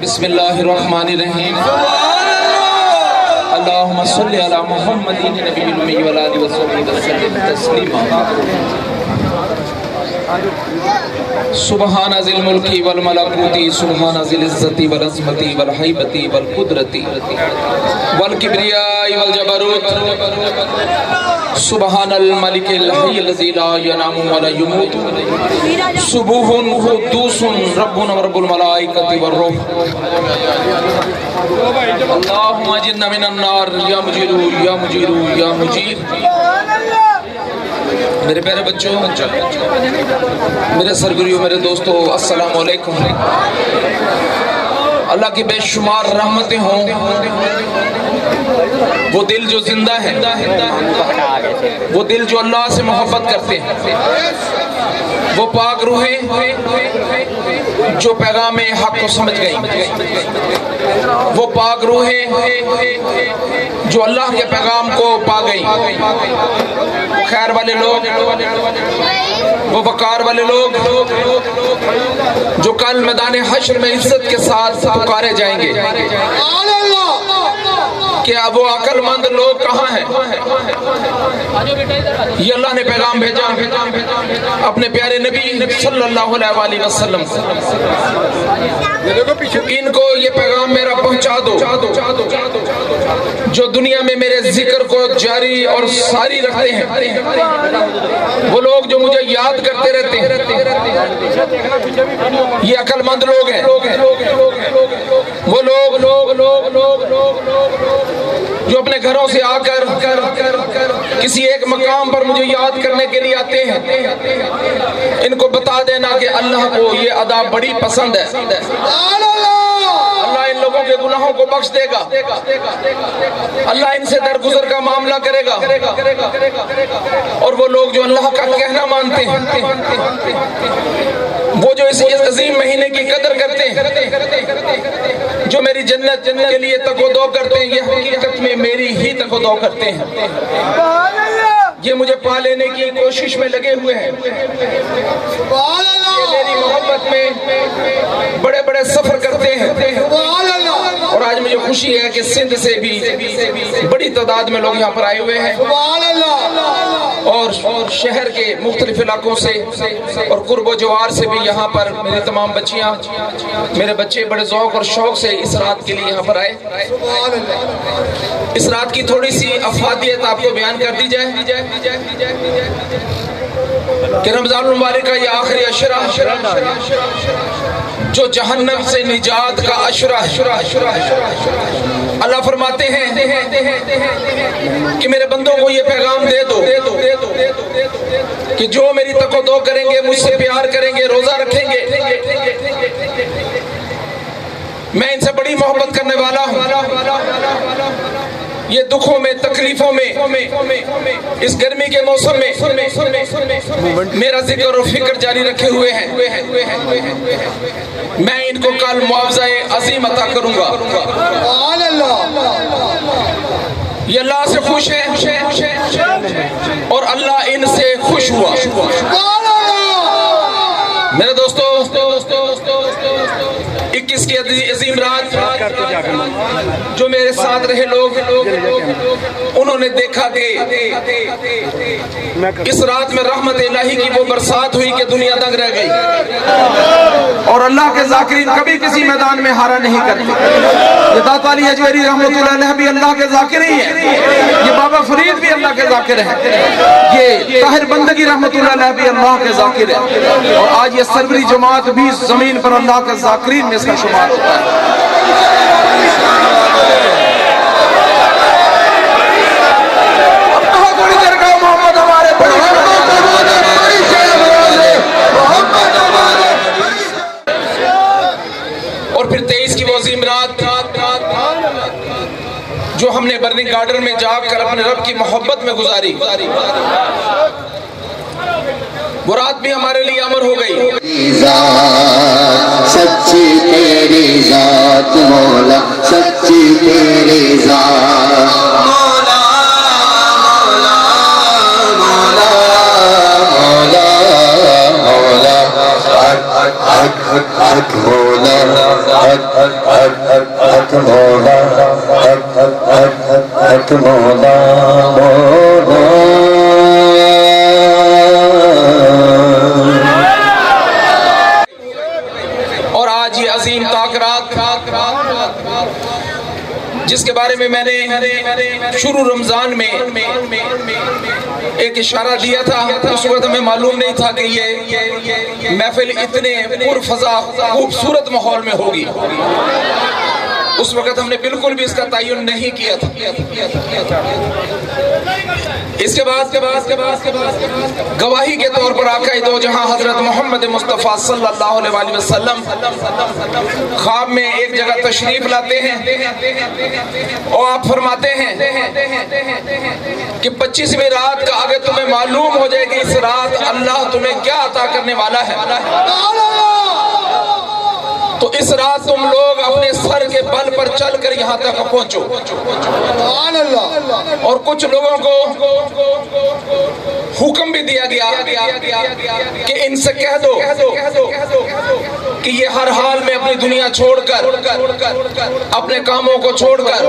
बिस्मिल्लाहिर्रहमानिर्रहीम। अल्लाहुम्मा सल्लि अला मुहम्मदिन नबिय्यिल उम्मी व अला आलिहि व सहबिहि वसल्लिम तस्लीमा। सुब्हान ज़िल मुल्की वल मलकूती सुब्हान ज़िल इज़्ज़ति वल अज़मति वल हैबति वल कुदरति वल किब्रियाइ वल जबरूत। सुबहानल मलिकिल हय्यिल लज़ी ला यनामु व ला यमूतु सुबूहुन कुद्दूसुन रब्बुना व रब्बुल मलाइकति वर रूह अल्लाहुम्मा अजिरना मिनन नार या मुजीरु या मुजीरु या मुजीर। मेरे प्यारे बच्चों, मेरे सरगुरियों, मेरे दोस्तों, अस्सलाम वालेकुम। अल्लाह की बेशुमार रहमतें हों। वो दिल जो जिंदा है, वो दिल जो अल्लाह से मोहब्बत करते हैं, वो पाक रूहें जो पैगाम हक को समझ गई, वो पाक रूहें जो अल्लाह के पैगाम को पा गई, वो खैर वाले लोग, वो वकार वाले लोग जो कल मैदान हश्र में इज्जत के साथ पुकारे जाएंगे। क्या वो अक्लमंद लोग कहाँ हैं? ये अल्लाह ने पैगाम भेजा अपने प्यारे नबी सल्लल्लाहु अलैहि वसल्लम को। इनको ये पैगाम मेरा पहुंचा दो जो दुनिया में मेरे जिक्र को जारी और सारी रखते हैं, वो लोग जो मुझे याद करते रहते हैं, ये अक्लमंद लोग हैं। वो लोग जो अपने घरों से आकर किसी एक मकाम पर मुझे याद करने के लिए आते हैं, इनको बता देना कि अल्लाह को ये अदा बड़ी पसंद है। अल्लाह इन लोगों के गुनाहों को बख्श देगा, अल्लाह इनसे दरगुजर का मामला करेगा। और वो लोग जो अल्लाह का कहना मानते हैं, वो जो इस अजीम महीने की कदर करते हैं, जो मेरी जन्नत के लिए तको-दो करते हैं, ये हकीकत में मेरी ही तको-दो करते हैं। ये मुझे पा लेने की कोशिश में लगे हुए हैं। ये मेरी मोहब्बत में बड़े बड़े सफर करते हैं। और आज मुझे खुशी है कि सिंध से भी बड़ी तादाद में लोग यहाँ पर आए हुए हैं, और शहर के मुख्तलिफ इलाकों से और कुर्बो जवार से भी यहाँ पर मेरी तमाम बच्चियाँ, मेरे बच्चे बड़े ज़ौक़ और शौक़ से इस रात के लिए यहाँ पर आए। इस रात की थोड़ी सी अफादियत आपको बयान कर दी जाए कि रमज़ान मुबारक का ये आखिरी अशरा जो जहन्नम से निजात का अशरा। अल्लाह फरमाते हैं कि मेरे बंदों को ये पैगाम दे दो कि जो मेरी तको-दो करेंगे, मुझसे प्यार करेंगे, रोजा रखेंगे, मैं इनसे बड़ी मोहब्बत करने वाला हूँ। ये दुखों में, तकलीफों में, इस गर्मी के मौसम में मेरा जिक्र और फिक्र जारी रखे हुए हैं। मैं इनको कल मुआवजा अजीम अता करूंगा। ये अल्लाह से खुश है और अल्लाह इनसे खुश हुआ। मेरे दोस्तों, 21 की अजीम रात जो मेरे साथ रहे लोग, उन्होंने देखा कि इस रात में रहमत इलाही की वो बरसात हुई कि दुनिया दंग रह गई। और अल्लाह के ज़ाकिरीन कभी किसी मैदान में हारा नहीं करते। ये दाता अली अजमेरी रहमतुल्लाह अलैह भी अल्लाह के ज़ाकिर ही है, ये बाबा फरीद भी अल्लाह के ज़ाकिर है, ये ताहिर बंदगी रहमतुल्लाह अलैह भी अल्लाह के ज़ाकिर है। और आज ये सरवरी जमात भी जमीन पर अल्लाह के ज़ाकिरीन में इसका शुमार होता है। और फिर 23 की वो अजीम रात जो हमने बर्निंग गार्डन में जाकर अपने रब की मोहब्बत में गुजारी, वो रात भी हमारे लिए अमर हो गई। सच्ची तेरी जात मौला, सच्ची तेरी जात मौला, मौला, मौला, मौला, मौला, हक हक हक मौला, हक हक हक मौला, हक हक हक मौला, मौला। जिसके बारे में मैंने शुरू रमजान में एक इशारा दिया था। उस वक्त हमें मालूम नहीं था कि ये महफिल इतने पुरफज़ा खूबसूरत माहौल में होगी। उस वक्त हमने बिल्कुल भी इसका तयन नहीं किया था। इसके बाद गवाही के तौर पर आका दो जहां हजरत मोहम्मद मुस्तफ़ा सल्लल्लाहु अलैहि वसल्लम ख्वाब में एक जगह तशरीफ लाते हैं और आप फरमाते हैं कि 25वीं रात का अगर तुम्हें मालूम हो जाए कि इस रात अल्लाह तुम्हें क्या अता करने वाला है, तो इस रात तुम लोग अपने सर के बल पर चलकर यहाँ तक पहुंचो। और कुछ लोगों को हुक्म भी दिया गया कि इनसे कह दो कि ये हर हाल में अपनी दुनिया छोड़कर, अपने कामों को छोड़कर,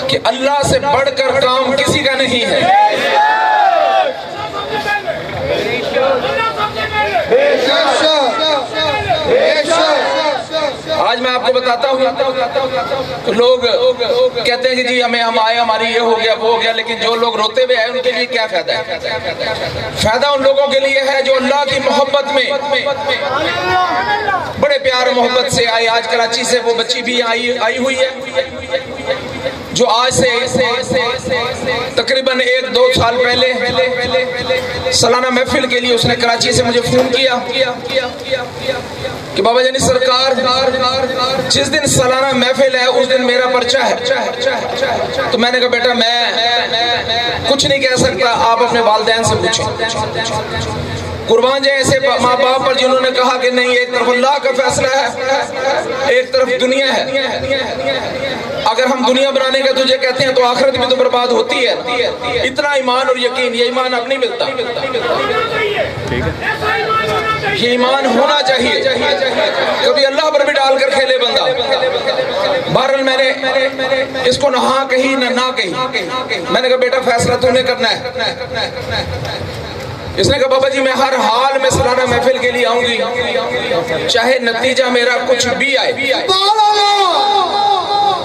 कि अल्लाह से बढ़कर काम किसी का नहीं है। आज मैं आपको बताता हूँ, तो लोग कहते हैं कि जी हम आए, हमारी ये हो गया वो हो गया, लेकिन जो लोग रोते हुए आए उनके लिए क्या फायदा है? फायदा उन लोगों के लिए है जो अल्लाह की मोहब्बत में बड़े प्यार मोहब्बत से आए। आज कराची से वो बच्ची भी आई हुई है जो आज से तकरीबन 1-2 साल पहले सालाना महफिल के लिए उसने कराची से मुझे फोन किया कि बाबा जानी सरकार, जिस दिन सालाना महफिल है उस दिन मेरा पर्चा है। तो मैंने कहा बेटा मैं कुछ नहीं कह सकता, आप अपने वालिदैन से पूछें। कुर्बान जाए ऐसे माँ बाप पर जिन्होंने कहा कि नहीं, एक तरफ अल्लाह का फैसला है, एक तरफ दुनिया है। अगर हम दुनिया बनाने का तुझे कहते हैं तो आखिरत भी तो बर्बाद होती है। इतना ईमान और यकीन, ये ईमान अब नहीं मिलता, ये ईमान होना चाहिए। कभी अल्लाह पर भी डालकर खेले बंदा। बहरहाल मैंने इसको ना हाँ कही ना कही। मैंने कहा बेटा फैसला तूने करना है। इसने कहा बाबा जी मैं हर हाल में सालाना महफिल के लिए आऊंगी, चाहे नतीजा मेरा कुछ भी आए।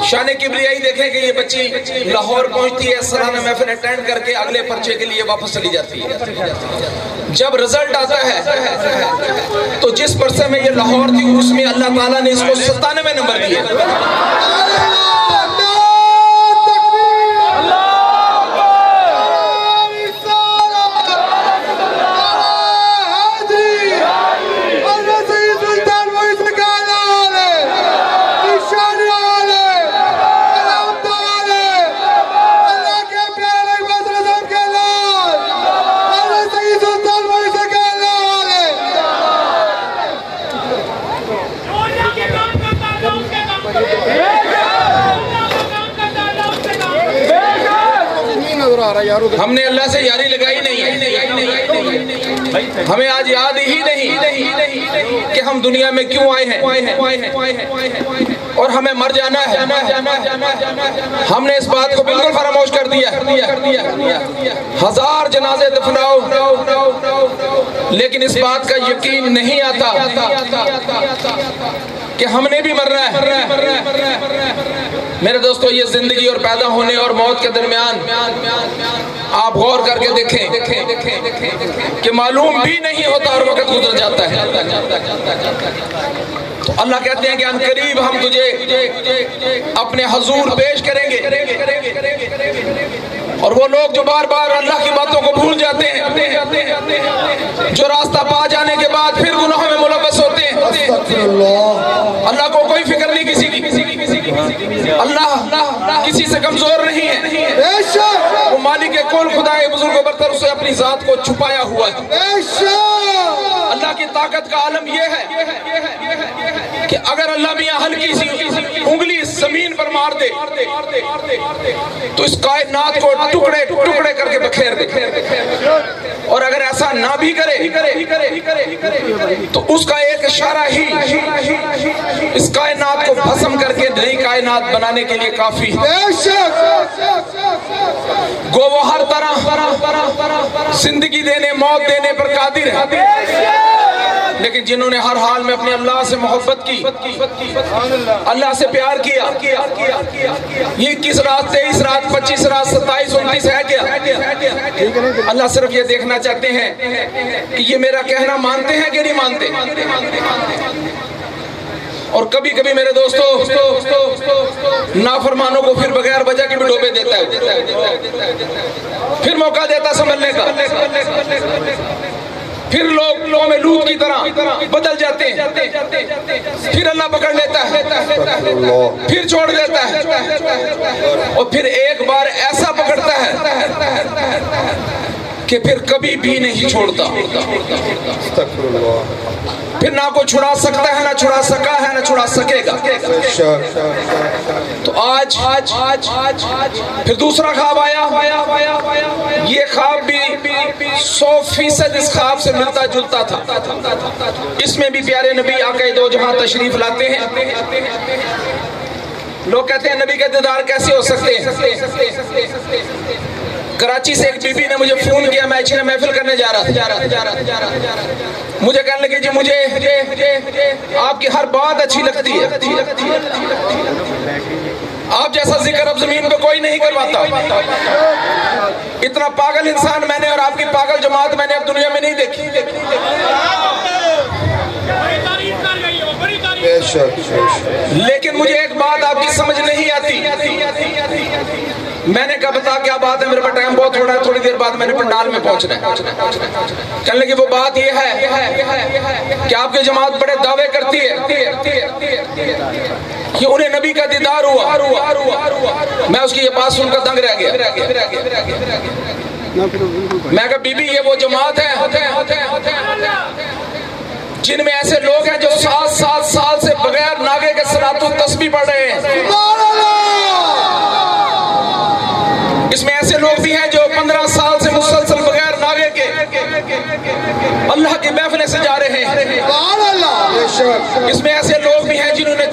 शान किबरियाई देखें कि ये बच्ची लाहौर पहुंचती है, सालाना महफिल अटेंड करके अगले पर्चे के लिए वापस चली जाती है। जब रिजल्ट आता है तो जिस पर्चे में ये लाहौर थी उसमें अल्लाह ताला ने इसको 97 नंबर दिए। हमने अल्लाह से यारी लगाई नहीं है। हमें आज याद ही नहीं कि हम दुनिया में क्यों आए हैं और हमें मर जाना है। हमने इस बात को बिल्कुल फरामोश कर दिया। 1000 जनाजे दफनाओ, लेकिन इस बात का यकीन नहीं आता कि हमने भी मरना है। मेरे दोस्तों, ये जिंदगी और पैदा होने और मौत के दरमियान आप गौर करके देखें कि मालूम भी नहीं होता और वक्त गुजर जाता है। तो अल्लाह कहते हैं कि अनकरीब हम तुझे अपने हुजूर पेश करेंगे। और वो लोग जो बार बार अल्लाह की बातों को भूल जाते हैं, जो रास्ता पा जाने के बाद फिर गुनाहों में मुलव्वस होते हैं, अल्लाह को कोई फिक्र नहीं किसी की। अल्लाह किसी से कमजोर नहीं है। वो मालिक कुल खुदाए बुजुर्ग बरतर उसे अपनी जात को छुपाया हुआ है। अल्लाह की ताकत का आलम यह है कि अगर अल्लाह मियां हल्की सी उंगली जमीन पर मार दे तो इस कायनात को टुकड़े टुकड़े करके बखेर दे। और अगर ऐसा ना भी करे तो उसका एक इशारा ही इस कायनात को भस्म करके नई कायनात बनाने के लिए काफी है। गो वो हर तरह जिंदगी देने मौत देने पर कादिर है। लेकिन जिन्होंने हर हाल में अपने अल्लाह से मोहब्बत की, अल्लाह से प्यार किया, ये 21 रात, 23 रात, 25 रात, 27, 29 है क्या? अल्लाह सिर्फ ये देखना चाहते हैं कि ये मेरा कहना मानते हैं कि नहीं मानते। और कभी कभी मेरे दोस्तों नाफरमानों को फिर बगैर वजह के भी डोबे देता है, फिर मौका देता समझने का, फिर लोग में लूट की तरह बदल जाते हैं, फिर अल्लाह पकड़ लेता है, फिर छोड़ देता है, और फिर एक बार ऐसा पकड़ता है कि फिर कभी भी नहीं छोड़ता, फिर ना कोई छुड़ा सकता है, ना छुड़ा सका है, ना छुड़ा सकेगा। तो आज फिर दूसरा ख्वाब आया, ये ख्वाब भी 100% इस ख्वाब से मिलता जुलता था। इसमें भी प्यारे नबी आका दो जहां तशरीफ लाते हैं। लोग कहते हैं नबी के दीदार कैसे हो सकते हैं। कराची से एक बीबी ने मुझे फोन किया, मैं अच्छी महफिल करने जा रहा था, मुझे कहने लगे जी मुझे आपकी हर बात अच्छी लगती है, आप जैसा जिक्र अब जमीन पे कोई नहीं करवाता। इतना पागल इंसान मैंने और आपकी पागल जमात मैंने अब दुनिया में नहीं देखी। लेकिन मुझे एक बात आपकी समझ नहीं आती। मैंने कहा बता क्या बात है, मेरे पास टाइम बहुत थोड़ा है, थोड़ी देर बाद मैंने पंडाल में पहुंचना है। कहने लगी वो बात ये है कि आपकी जमात बड़े दावे करती है कि उन्हें नबी का दीदार हुआ। मैं उसकी ये बात सुनकर दंग रह गया। मैं कहा बीबी ये वो जमात है जिनमें ऐसे लोग हैं जो 7 साल से बगैर नागे के सलातो तस्बीह पढ़ रहे हैं। इसमें ऐसे लोग भी हैं जो 15 साल से मुसलसल बगैर नागे के अल्लाह की महफिलें सजा रहे हैं। इसमें ऐसे लोग भी हैं जिन्होंने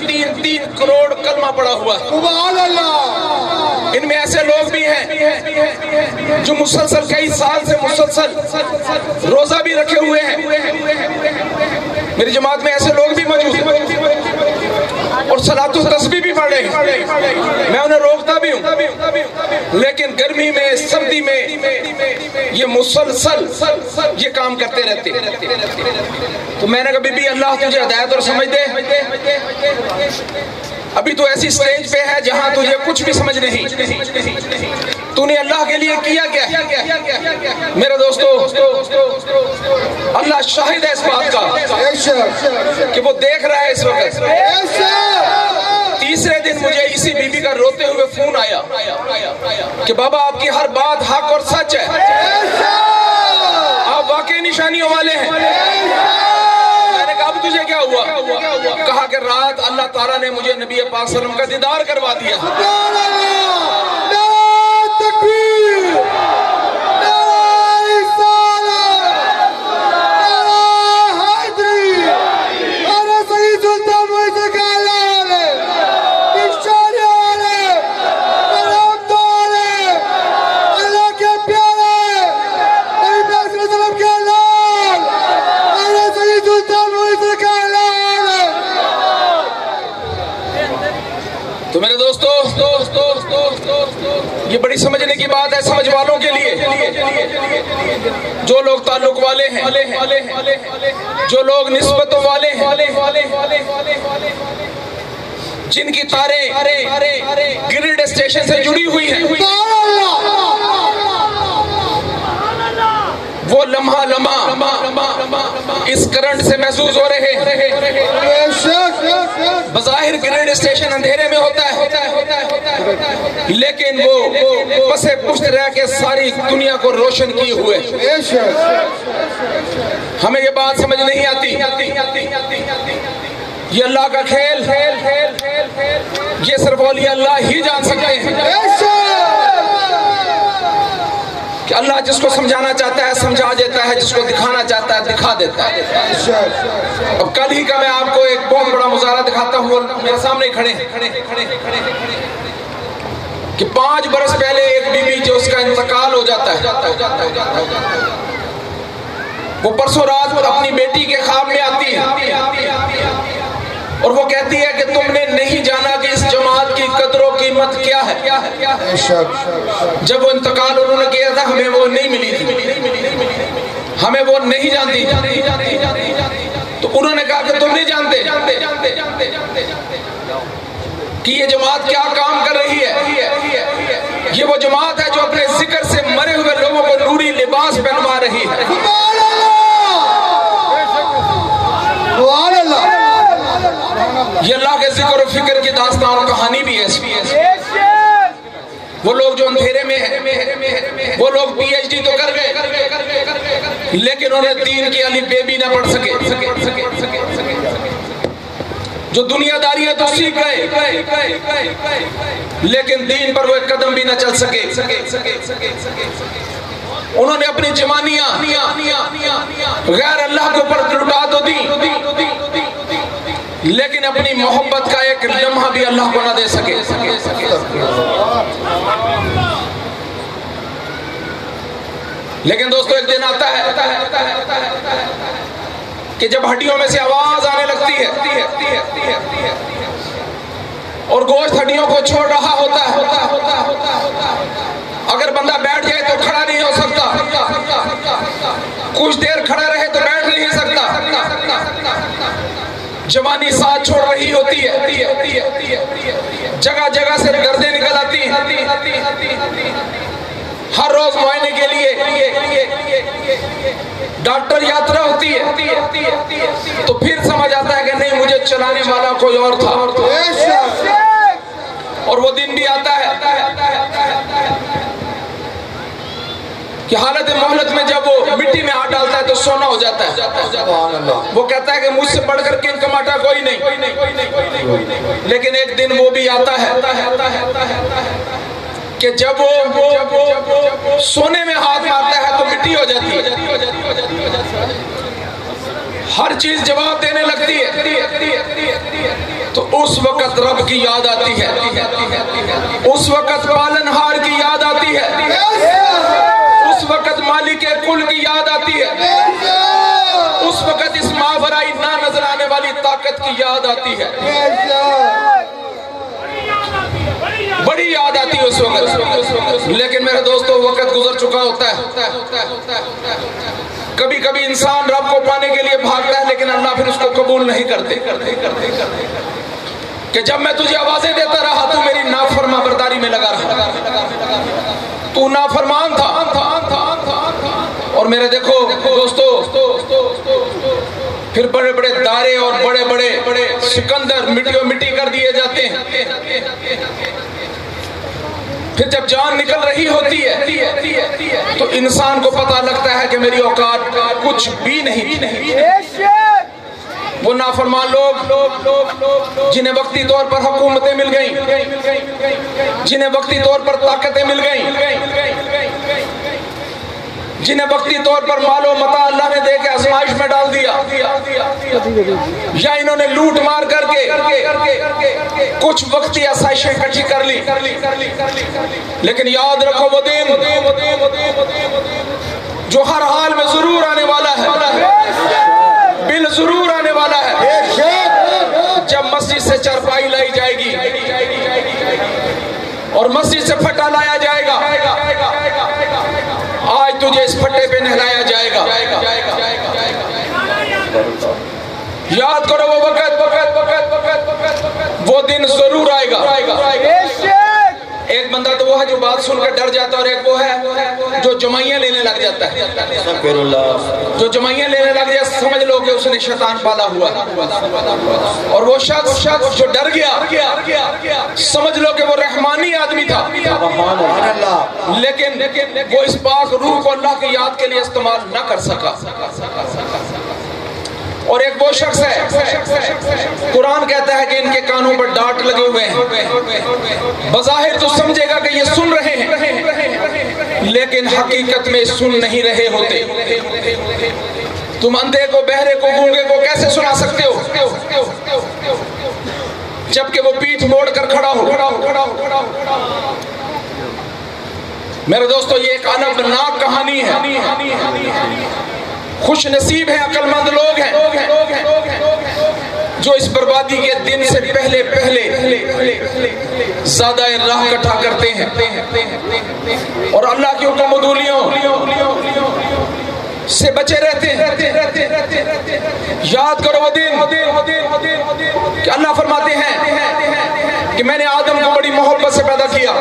3 करोड़ कलमा पढ़ा हुआ। इनमें ऐसे लोग भी हैं जो मुसलसल कई साल से मुसलसल रोजा भी रखे हुए हैं। मेरी जमात में ऐसे लोग भी मौजूद हैं और सलातो तस्बीह भी पढ़ रहे हैं। मैं उन्हें रोकता भी हूँ, लेकिन गर्मी में, सर्दी में ये मुसलसल ये काम करते रहते। तो मैंने कहा बीबी अल्लाह तुझे हिदायत और समझ दे। अभी तो ऐसी स्टेज पे है जहां तुझे कुछ भी समझ नहीं। तूने अल्लाह के लिए किया क्या? मेरे दोस्तों अल्लाह शाहिद है इस बात का कि वो देख रहा है इस वक्त। तीसरे दिन मुझे इसी बीबी का रोते हुए फोन आया कि बाबा आपकी हर बात हक और सच है, आप वाकई निशानियों वाले हैं। मैंने कहा अब तुझे क्या हुआ? कहा कि रात अल्लाह ताला ने मुझे नबी पाक सल्लल्लाहु अलैहि वसल्लम का दीदार करवा दिया। तो मेरे दोस्तों ये बड़ी समझने की बात है समझ वालों के लिए, जो लोग ताल्लुक वाले हैं, जो लोग निस्बतों वाले हैं, जिनकी तारें ग्रिड स्टेशन से जुड़ी हुई हैं, वो लम्हा इस करंट से महसूस हो रहे हैं। बज़ाहिर ग्रिड स्टेशन अंधेरे में होता है, लेकिन वो पसे पुष्ट रह के सारी दुनिया को रोशन किए हुए। हमें ये बात समझ नहीं आती। ये अल्लाह का खेल, ये सिर्फ औलिया अल्लाह ही जान सकते हैं कि अल्लाह जिसको समझाना चाहता है समझा देता है, जिसको दिखाना चाहता है दिखा देता है। अब कल ही का मैं आपको एक बहुत बड़ा मुजाहरा दिखाता हूँ, मेरे सामने खड़े कि 5 बरस पहले एक बीबी जो उसका इंतकाल हो जाता है, वो परसों रात अपनी बेटी के ख्वाब में आती है और वो कहती है कि तुमने नहीं जाना कि इस जमात की कदर और कीमत क्या है। जब वो इंतकाल उन्होंने किया था हमें वो नहीं मिली थी, हमें वो नहीं जानती। तो उन्होंने कहा कि तुम नहीं जानते कि ये जमात क्या काम कर रही है। ये वो जमात है जो अपने जिक्र से मरे हुए लोगों को नूरी लिबास पहनवा रही है। ये अल्लाह के जिक्र और फिक्र की दास्तान और कहानी भी है। वो लोग जो अंधेरे में है, वो लोग PhD तो कर गए लेकिन उन्हें दीन की अली बेबी ना पढ़ सके। जो दुनियादारियां तो सीख गए लेकिन दीन पर वो एक कदम भी ना चल सके। उन्होंने अपनी जवानियां गैर अल्लाह के ऊपर लुटा तो दी लेकिन अपनी मोहब्बत का एक लम्हा भी अल्लाह को ना दे सके। लेकिन दोस्तों एक दिन आता है कि जब हड्डियों में से आवाज आने लगती है और गोश्त हड्डियों को छोड़ रहा होता है। अगर बंदा बैठ जाए तो खड़ा नहीं हो सकता, कुछ देर खड़ा रहे तो बैठ नहीं सकता। जवानी साथ छोड़ रही होती है, जगह जगह से गर्दें निकल आती हैं। हर रोज मुआयने के लिए डॉक्टर यात्रा होती है तो फिर समझ आता है कि नहीं, मुझे चलाने वाला कोई और था। और वो दिन भी आता है कि हालत मोहलत में जब वो मिट्टी में हाथ डालता है तो सोना हो जाता है। वो कहता है कि मुझसे बढ़कर किंग कमाता कोई नहीं। लेकिन एक दिन वो भी आता है कि जब वो सोने में हाथ मारता है तो मिट्टी हो जाती है। हर चीज जवाब देने लगती है तो उस वक्त रब की याद आती है, उस वक्त पालनहार की याद आती है, उस वक्त मालिक कुल की याद आती है, उस वक्त इस मावराई ना नजर आने वाली ताकत की याद आती है। बड़ी याद आती है उस वक्त। लेकिन मेरे दोस्तों वक्त गुजर चुका होता है। कभी कभी इंसान रब को पाने के लिए भागता है लेकिन अल्लाह फिर उसको कबूल नहीं करते कि जब मैं तुझे आवाजें देता रहा तू मेरी नाफरमा बरदारी में लगा रहा, तू नाफरमान था। और मेरे देखो दोस्तों फिर बड़े बड़े दारे और बड़े बड़े सिकंदर मिट्टी कर दिए जाते हैं। फिर जब जान निकल रही होती है तो इंसान को पता लगता है कि मेरी औकात कुछ भी नहीं। वो नाफरमान लोग जिन्हें वक्ती तौर पर हुकूमतें मिल गईं, जिन्हें वक्ती तौर पर ताकतें मिल गईं, जिन्हें वक्ती तौर पर मालो मता अल्लाह ने दे के आजमाइश में डाल दिया, या इन्होंने लूट मार करके कुछ वक्ती आसाइशें इकट्ठी कर ली। लेकिन याद रखो वो दिन जो हर हाल में जरूर आने वाला है, बिल जरूर आने वाला है। जब मस्जिद से चरपाई लाई जाएगी और मस्जिद से फटा लाया जाएगा, आज तुझे इस फट्टे पे नहलाया जाएगा। याद करो वो वक्त, वो दिन जरूर आएगा। एक बंदा तो वो है जो बात सुनकर डर जाता है और एक वो है जो जमाइयां लेने लग जाता है। जो जमाइयां लेने लग जाए समझ लो कि उसने शैतान पाला हुआ। और वो शख्स जो डर गया समझ लो कि वो रहमानी आदमी था, लेकिन वो इस पाक रूह को अल्लाह की याद के लिए इस्तेमाल न कर सका। और एक वो शख्स है, कुरान कहता है कि इनके कानों पर डांट लगे हुए हैं। बज़ाहिर तो समझेगा कि ये सुन रहे हैं लेकिन हकीकत में सुन नहीं रहे होते। तुम अंधे को, बहरे को, गूंगे को कैसे सुना सकते हो जबकि वो पीठ मोड़ कर खड़ा हो। मेरे दोस्तों ये एक अनबनाक कहानी है। खुश नसीब है, अक्लमंद लोग हैं जो इस बर्बादी के दिन से पहले ज्यादा राह इकट्ठा करते हैं और अल्लाह की हुक्मदूलियों से बचे रहते हैं। याद करो वो दिन कि अल्लाह फरमाते हैं कि मैंने आदम को बड़ी मोहब्बत से पैदा किया,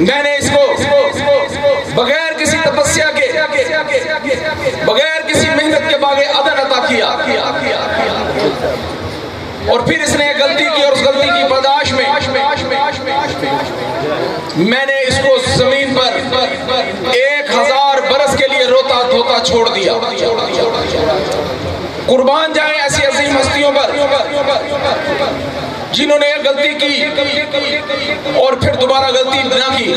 मैंने इसको बगैर किसी तपस्या के, बगैर किसी मेहनत के बागे अदन अता किया और फिर इसने गलती की और उस गलती की बर्दाश्त में मैंने इसको जमीन पर 1000 बरस के लिए रोता धोता छोड़ दिया। कुर्बान जाए ऐसी अजीम हस्तियों पर जिन्होंने एक गलती की और फिर दोबारा गलती ना की,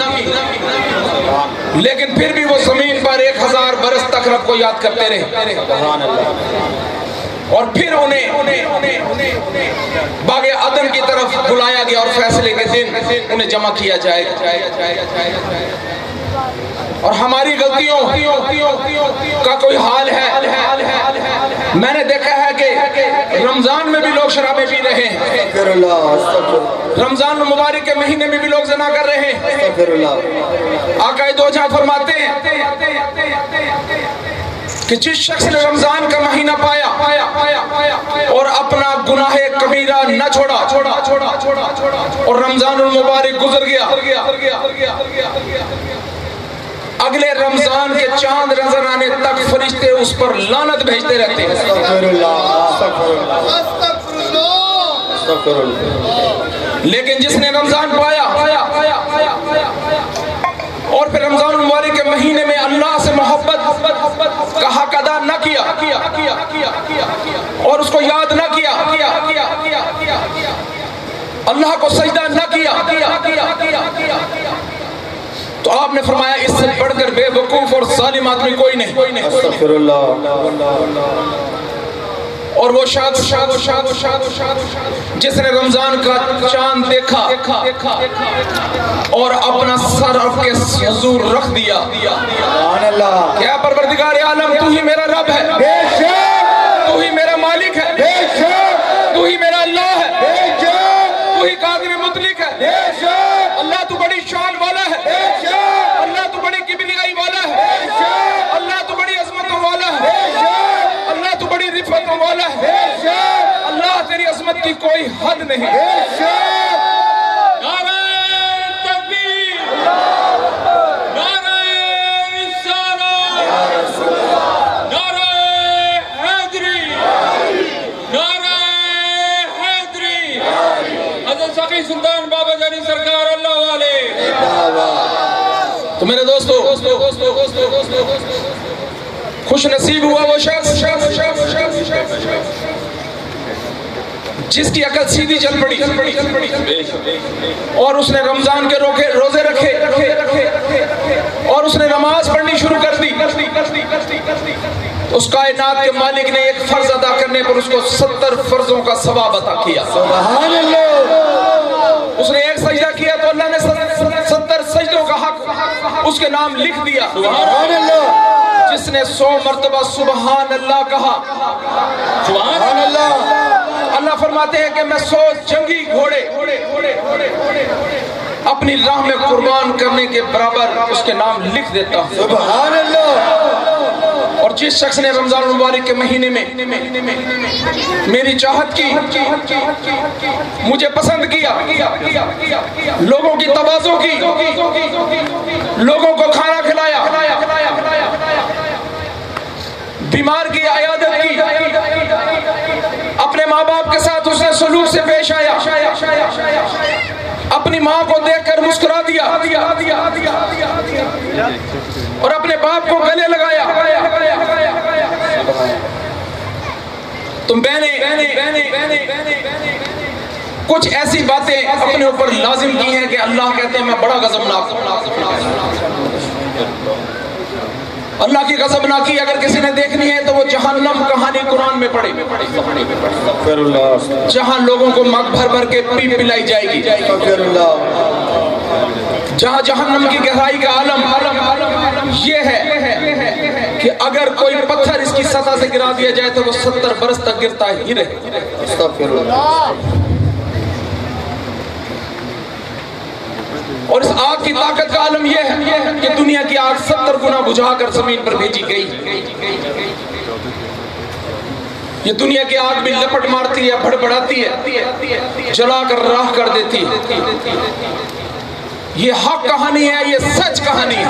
लेकिन फिर भी वो जमीन पर 1000 बरस तक रब को याद करते रहे और फिर उन्हें बागे अदन की तरफ बुलाया गया और फैसले के दिन उन्हें जमा किया जाएगा। और हमारी गलतियों का कोई हाल है? मैंने देखा है कि रमजान में भी लोग शराबें पी रहे हैं, रमजान मुबारक के महीने में भी लोग ज़िना कर रहे हैं। आका दो जहां फरमाते हैं कि जिस शख्स ने रमजान का महीना पाया और अपना गुनाह कबीरा न छोड़ा और रमजान मुबारक गुजर गया, अगले रमजान के चांद नजर आने तक फरिश्ते उस पर लानत भेजते रहते हैं। लेकिन जिसने रमजान पाया और फिर रमजान मुबारक के महीने में अल्लाह से मोहब्बत का हक अदा न किया और उसको याद न किया, अल्लाह को सजदा न किया, तो आपने फरमाया इससे बढ़कर बेवकूफ और जालिम आदमी कोई नहीं। और वो शाद जिसने रमजान का चांद देखा और अपना सर आपके हुजूर रख दिया, क्या परवरदिगार आलम तू ही मेरा रब है, तू ही मेरा मालिक है, तू ही मेरा अल्लाह है, तू ही कादिर मुतलिक है। अल्लाह तू बड़ी शान वाला है, अल्लाह तू बड़ी किबरियाई वाला है, अल्लाह तू बड़ी अजमतों वाला है, अल्लाह तू बड़ी रिफतों वाला है। अल्लाह तेरी अजमत की कोई हद नहीं। सुल्तान बाबा जानी सरकार अल्लाह वाले। तो मेरे दोस्तों, खुश नसीब हुआ वो शख्स जिसकी अकल सीधी चल पड़ी और उसने रमजान के रोजे रखे और उसने नमाज पढ़नी शुरू कर दी। उस कायनात के मालिक ने एक फर्ज अदा करने पर उसको 70 फर्जों का सवाब अता किया। उसने एक सजदा किया तो अल्लाह ने 70 सजदों का हक उसके नाम लिख दिया। जिसने 100 मर्तबा सुबहान अल्लाह कहा, सुभान अल्लाह, अल्लाह फरमाते हैं कि मैं 100 जंगी घोड़े अपनी राह में कुर्बान करने के बराबर उसके नाम लिख देता हूं। सुभान अल्लाह। और जिस शख्स ने रमजान मुबारक के महीने में मेरी चाहत की, मुझे पसंद किया, लोगों की तवाज़ो की, लोगों को खाना खिलाया, बीमार की आयादत की, अपने माँ बाप के साथ उसने सलूक से पेश आया, अपनी माँ को देखकर मुस्कुरा दिया और अपने बाप को गले लगाया। तुम बहने कुछ ऐसी बातें अपने ऊपर लाजिम की हैं कि अल्लाह कहते हैं मैं बड़ा गज़बनाक हूं। अल्लाह की गज़बनाकी अगर किसी ने देखनी है तो वो जहन्नम कहानी कुरान में पढ़े, जहां लोगों को मग भर भर के पी पिलाई जाएगी, जहां जहन्नम की गहराई का आलम ये है कि अगर कोई पत्थर इसकी सतह से गिरा दिया जाए तो वो 70 बरस तक गिरता ही रहे। और इस आग की ताकत का आलम यह है कि दुनिया की आग 70 गुना बुझाकर जमीन पर भेजी गई। ये दुनिया की आग भी लपट मारती है, भड़बड़ाती है, जलाकर राख कर देती है। ये हक कहानी है, ये सच कहानी है।